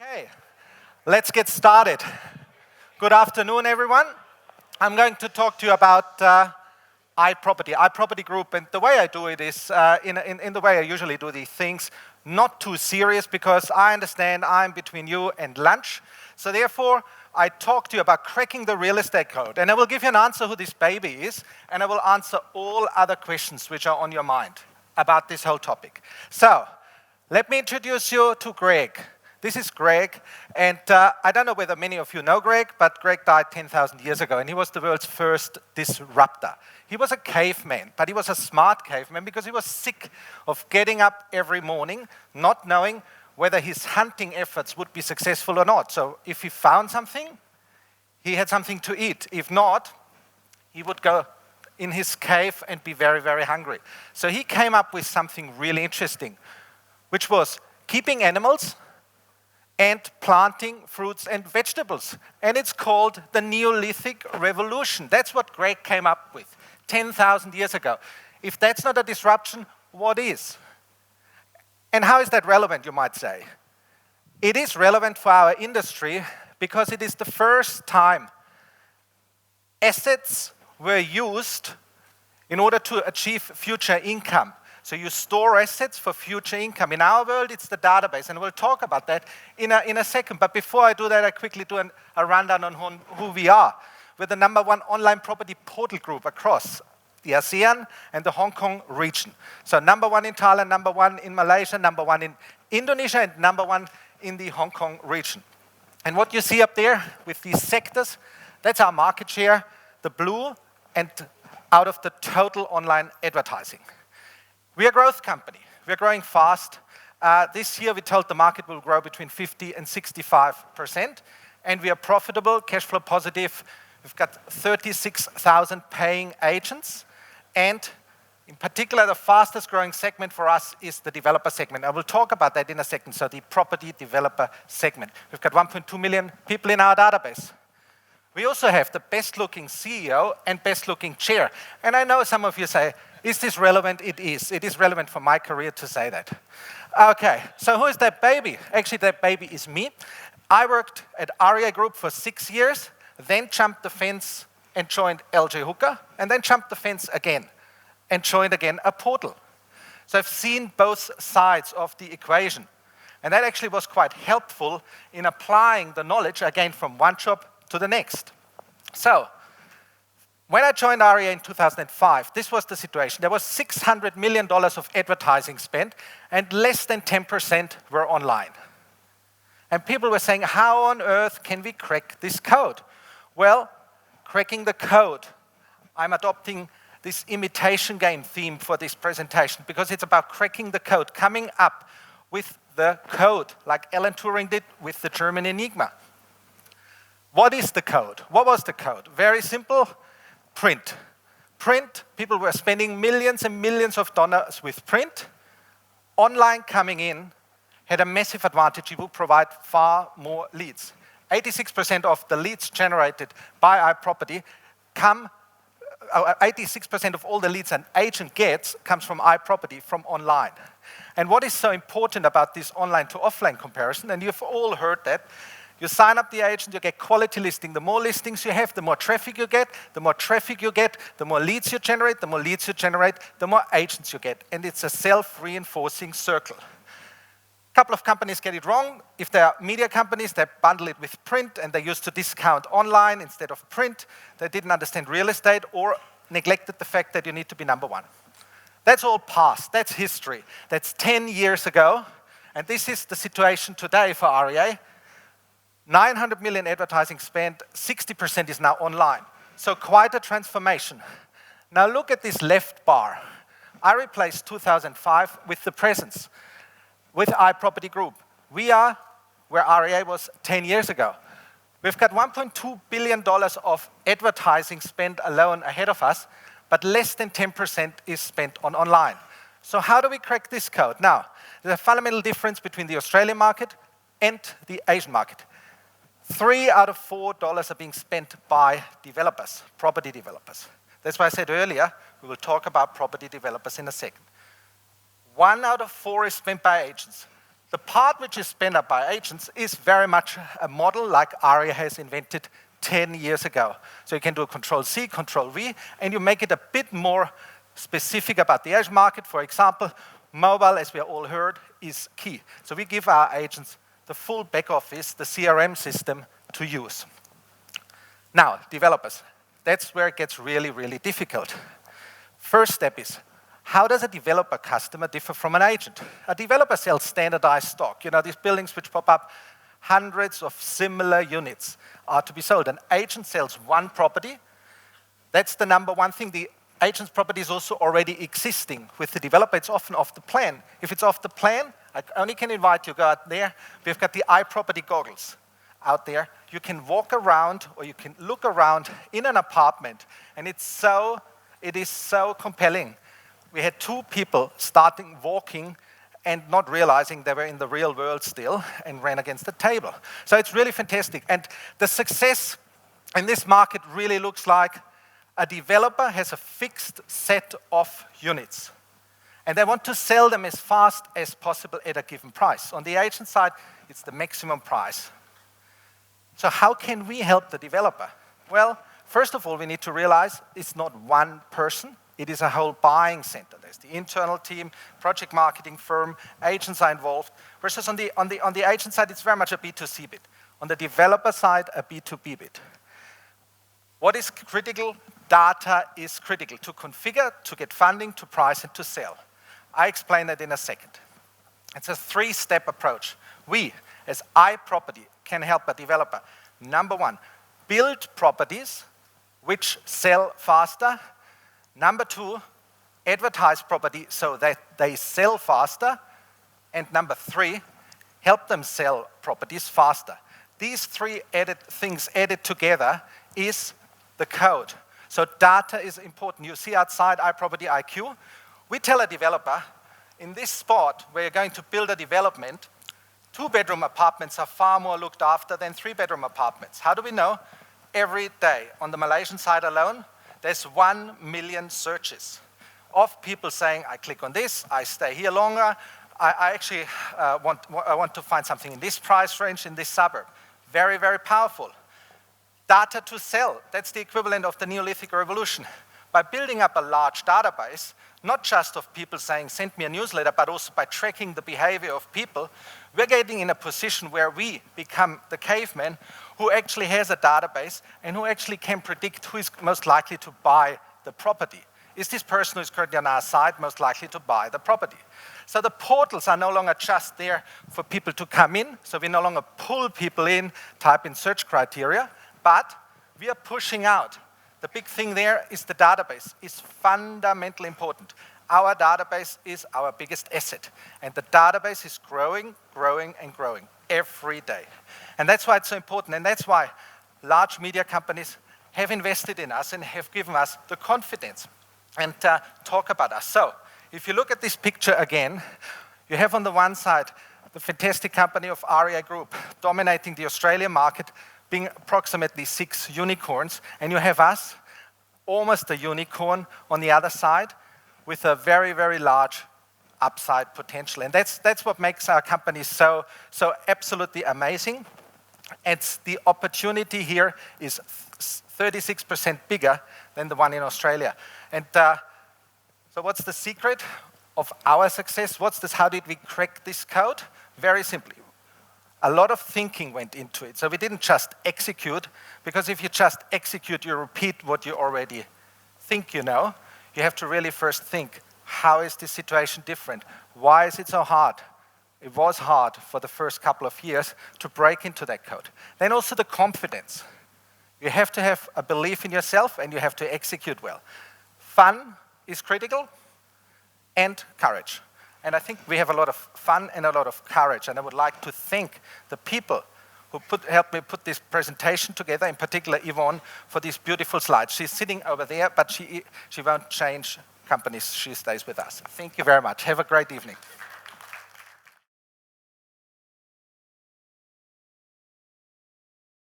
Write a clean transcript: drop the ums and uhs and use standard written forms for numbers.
Okay, let's get started. Good afternoon, everyone. I'm going to talk to you about iProperty Group, and the way I do it is in the way I usually do these things, not too serious because I understand I'm between you and lunch. So therefore, I talk to you about cracking the real estate code, and I will give you an answer who this baby is, and I will answer all other questions which are on your mind about this whole topic. So, let me introduce you to Greg. This is Greg, and I don't know whether many of you know Greg, but Greg died 10,000 years ago, and he was the world's first disruptor. He was a caveman, but he was a smart caveman because he was sick of getting up every morning, not knowing whether his hunting efforts would be successful or not. So if he found something, he had something to eat. If not, he would go in his cave and be very, very hungry. So he came up with something really interesting, which was keeping animals and planting fruits and vegetables. And it's called the Neolithic revolution. That's what Greg came up with 10,000 years ago. If that's not a disruption, what is? And how is that relevant, you might say? It is relevant for our industry because it is the first time assets were used in order to achieve future income. So you store assets for future income. In our world, it's the database, and we'll talk about that in a second. But before I do that, I quickly do a rundown on who we are. We're the #1 online property portal group across the ASEAN and the Hong Kong region. So #1 in Thailand, #1 in Malaysia, #1 in Indonesia, and #1 in the Hong Kong region. And what you see up there with these sectors, that's our market share, the blue, and out of the total online advertising. We are a growth company. We are growing fast. This year we told the market will grow between 50 and 65%, and we are profitable, cash flow positive. We've got 36,000 paying agents, and in particular, the fastest growing segment for us is the developer segment. I will talk about that in a second, so the property developer segment. We've got 1.2 million people in our database. We also have the best looking CEO and best looking chair. And I know some of you say, is this relevant? It is. It is relevant for my career to say that. Okay, so who is that baby? Actually, that baby is me. I worked at REA Group for 6 years, then jumped the fence and joined LJ Hooker, and then jumped the fence again and joined again a portal. So I've seen both sides of the equation. And that actually was quite helpful in applying the knowledge I gained from one job to the next. So, when I joined REA in 2005, this was the situation. There was $600 million of advertising spent, and less than 10% were online. And people were saying, how on earth can we crack this code? Well, cracking the code. I'm adopting this imitation game theme for this presentation because it's about cracking the code, coming up with the code, like Alan Turing did with the German Enigma. What is the code? What was the code? Very simple. Print. Print, people were spending millions and millions of dollars with print. Online coming in had a massive advantage. It would provide far more leads. 86% of the leads generated by iProperty 86% of all the leads an agent gets comes from iProperty, from online. And what is so important about this online to offline comparison, and you've all heard that, you sign up the agent, you get quality listing. The more listings you have, the more traffic you get. The more traffic you get, the more leads you generate. The more leads you generate, the more agents you get. And it's a self-reinforcing circle. A couple of companies get it wrong. If they are media companies, they bundle it with print and they used to discount online instead of print. They didn't understand real estate or neglected the fact that you need to be #1. That's all past. That's history. That's 10 years ago. And this is the situation today for REA. 900 million advertising spent, 60% is now online. So quite a transformation. Now look at this left bar. I replaced 2005 with the presence, with iProperty Group. We are where REA was 10 years ago. We've got $1.2 billion of advertising spent alone ahead of us, but less than 10% is spent on online. So how do we crack this code? Now, there's a fundamental difference between the Australian market and the Asian market. 3 out of $4 are being spent by developers, property developers. That's why I said earlier, we will talk about property developers in a second. 1 out of 4 is spent by agents. The part which is spent up by agents is very much a model like ARIA has invented 10 years ago. So you can do a Control-C, Control-V, and you make it a bit more specific about the Asian market. For example, mobile, as we all heard, is key. So we give our agents the full back office, the CRM system to use. Now, developers, that's where it gets really, really difficult. First step is, how does a developer customer differ from an agent? A developer sells standardized stock. You know, these buildings which pop up, hundreds of similar units are to be sold. An agent sells one property. That's the number one thing. The agent's property is also already existing. With the developer, it's often off the plan. If it's off the plan, I only can invite you to go out there. We've got the iProperty goggles out there. You can walk around or you can look around in an apartment, and it is so compelling. We had two people starting walking and not realizing they were in the real world still and ran against the table. So it's really fantastic. And the success in this market really looks like a developer has a fixed set of units, and they want to sell them as fast as possible at a given price. On the agent side, it's the maximum price. So how can we help the developer? Well, first of all, we need to realize it's not one person. It is a whole buying center. There's the internal team, project marketing firm, agents are involved. Versus on the agent side, it's very much a B2C bit. On the developer side, a B2B bit. What is critical? Data is critical to configure, to get funding, to price, and to sell. I explain that in a second. It's a three-step approach. We, as iProperty, can help a developer. Number one, build properties which sell faster. Number two, advertise property so that they sell faster. And number three, help them sell properties faster. These three things added together is the code. So data is important. You see outside iProperty IQ, we tell a developer, in this spot where you're going to build a development, 2-bedroom apartments are far more looked after than 3-bedroom apartments. How do we know? Every day, on the Malaysian side alone, there's 1 million searches of people saying, I click on this, I stay here longer, I actually want to find something in this price range, in this suburb. Very, very powerful. Data to sell, that's the equivalent of the Neolithic revolution. By building up a large database, not just of people saying, send me a newsletter, but also by tracking the behavior of people, we're getting in a position where we become the caveman who actually has a database and who actually can predict who is most likely to buy the property. Is this person who is currently on our site most likely to buy the property? So the portals are no longer just there for people to come in, so we no longer pull people in, type in search criteria, but we are pushing out. The big thing there is the database is fundamentally important. Our database is our biggest asset, and the database is growing, growing, and growing every day. And that's why it's so important, and that's why large media companies have invested in us and have given us the confidence and talk about us. So, if you look at this picture again, you have on the one side the fantastic company of ARIA Group dominating the Australian market, being approximately 6 unicorns, and you have us, almost a unicorn on the other side, with a very, very large upside potential. And that's what makes our company so absolutely amazing. It's the opportunity here is 36% bigger than the one in Australia. And so what's the secret of our success? How did we crack this code? Very simply. A lot of thinking went into it. So we didn't just execute, because if you just execute, you repeat what you already think you know. You have to really first think, how is this situation different? Why is it so hard? It was hard for the first couple of years to break into that code. Then also the confidence. You have to have a belief in yourself and you have to execute well. Fun is critical, and courage. And I think we have a lot of fun and a lot of courage, and I would like to thank the people who helped me put this presentation together, in particular Yvonne, for these beautiful slides. She's sitting over there, but she won't change companies. She stays with us. Thank you very much. Have a great evening.